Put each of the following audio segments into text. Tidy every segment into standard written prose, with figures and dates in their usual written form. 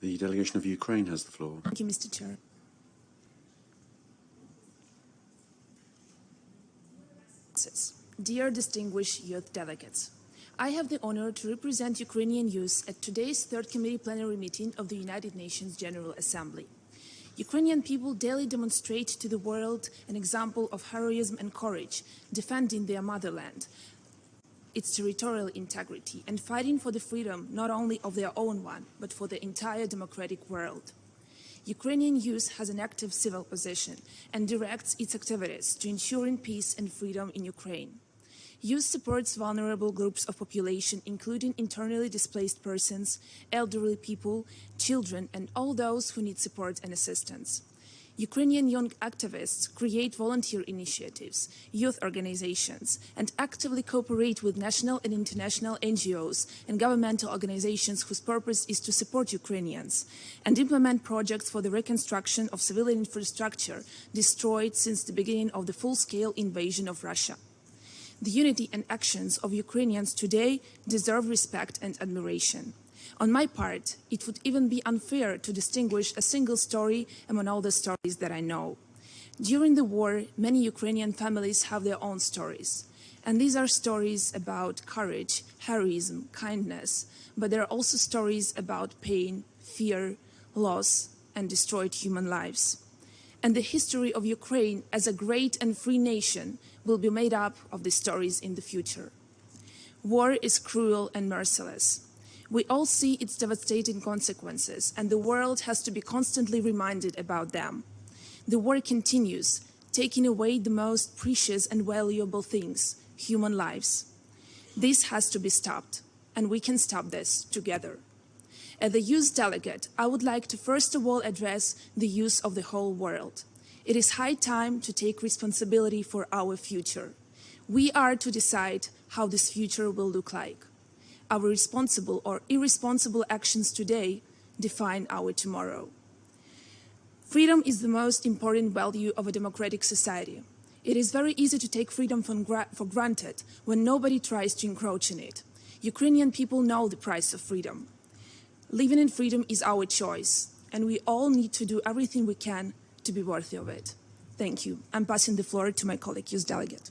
The delegation of Ukraine has the floor. Thank you, Mr. Chair. Dear distinguished youth delegates, I have the honor to represent Ukrainian youth at today's Third Committee plenary meeting of the United Nations General Assembly. Ukrainian people daily demonstrate to the world an example of heroism and courage, defending their motherland, its territorial integrity, and fighting for the freedom not only of their own one, but for the entire democratic world. Ukrainian youth has an active civil position and directs its activities to ensuring peace and freedom in Ukraine. Youth supports vulnerable groups of population, including internally displaced persons, elderly people, children, and all those who need support and assistance. Ukrainian young activists create volunteer initiatives, youth organizations, and actively cooperate with national and international NGOs and governmental organizations whose purpose is to support Ukrainians and implement projects for the reconstruction of civilian infrastructure destroyed since the beginning of the full-scale invasion of Russia. The unity and actions of Ukrainians today deserve respect and admiration. On my part, it would even be unfair to distinguish a single story among all the stories that I know. During the war, many Ukrainian families have their own stories. And these are stories about courage, heroism, kindness, but there are also stories about pain, fear, loss, and destroyed human lives. And the history of Ukraine as a great and free nation will be made up of these stories in the future. War is cruel and merciless. We all see its devastating consequences, and the world has to be constantly reminded about them. The war continues, taking away the most precious and valuable things, human lives. This has to be stopped, and we can stop this together. As the youth delegate, I would like to first of all address the youth of the whole world. It is high time to take responsibility for our future. We are to decide how this future will look like. Our responsible or irresponsible actions today define our tomorrow. Freedom is the most important value of a democratic society. It is very easy to take freedom for granted when nobody tries to encroach on it. Ukrainian people know the price of freedom. Living in freedom is our choice, and we all need to do everything we can to be worthy of it. Thank you. I'm passing the floor to my colleague, youth delegate.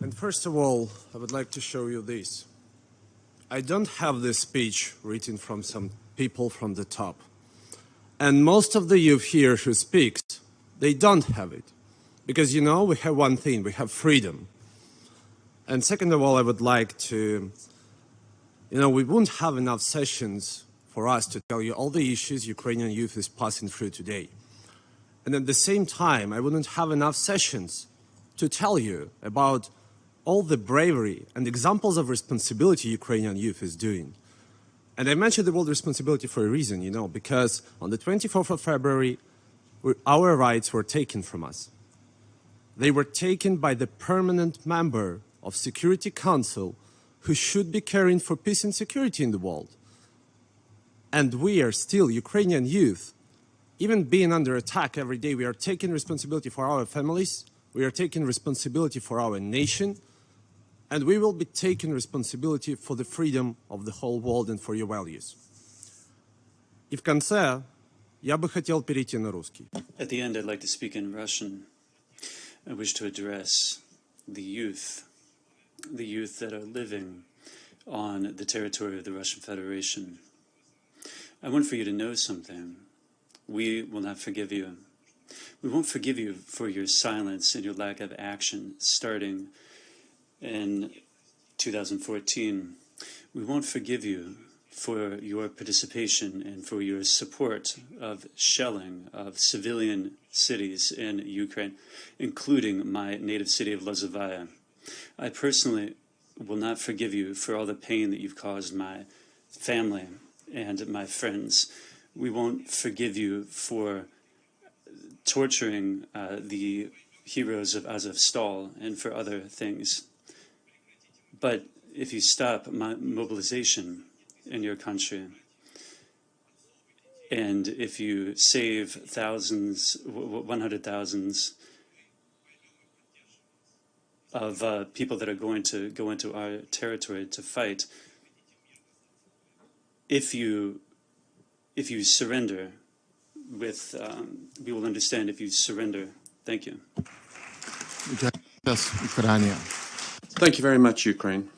And first of all, I would like to show you this. I don't have this speech written from some people from the top. And most of the youth here who speaks, they don't have it. Because, you know, we have one thing, we have freedom. And second of all, I would like to, we won't have enough sessions for us to tell you all the issues Ukrainian youth is passing through today. And at the same time, I wouldn't have enough sessions to tell you about all the bravery and examples of responsibility Ukrainian youth is doing. And I mentioned the word responsibility for a reason, because on the 24th of February, our rights were taken from us. They were taken by the permanent member of Security Council who should be caring for peace and security in the world. And we are still, Ukrainian youth, even being under attack every day, we are taking responsibility for our families, we are taking responsibility for our nation, and we will be taking responsibility for the freedom of the whole world and for your values. И в конце я бы хотел перейти на русский. At the end, I'd like to speak in Russian. I wish to address the youth that are living on the territory of the Russian Federation. I want for you to know something. We will not forgive you. We won't forgive you for your silence and your lack of action starting in 2014. We won't forgive you for your participation and for your support of shelling of civilian cities in Ukraine, including my native city of Lozovaya. I personally will not forgive you for all the pain that you've caused my family and my friends. We won't forgive you for torturing the heroes of Azovstal and for other things. But if you stop mobilization in your country, and if you save thousands, 100,000s people that are going to go into our territory to fight. If you surrender, we will understand if you surrender. Thank you. Thank you very much, Ukraine.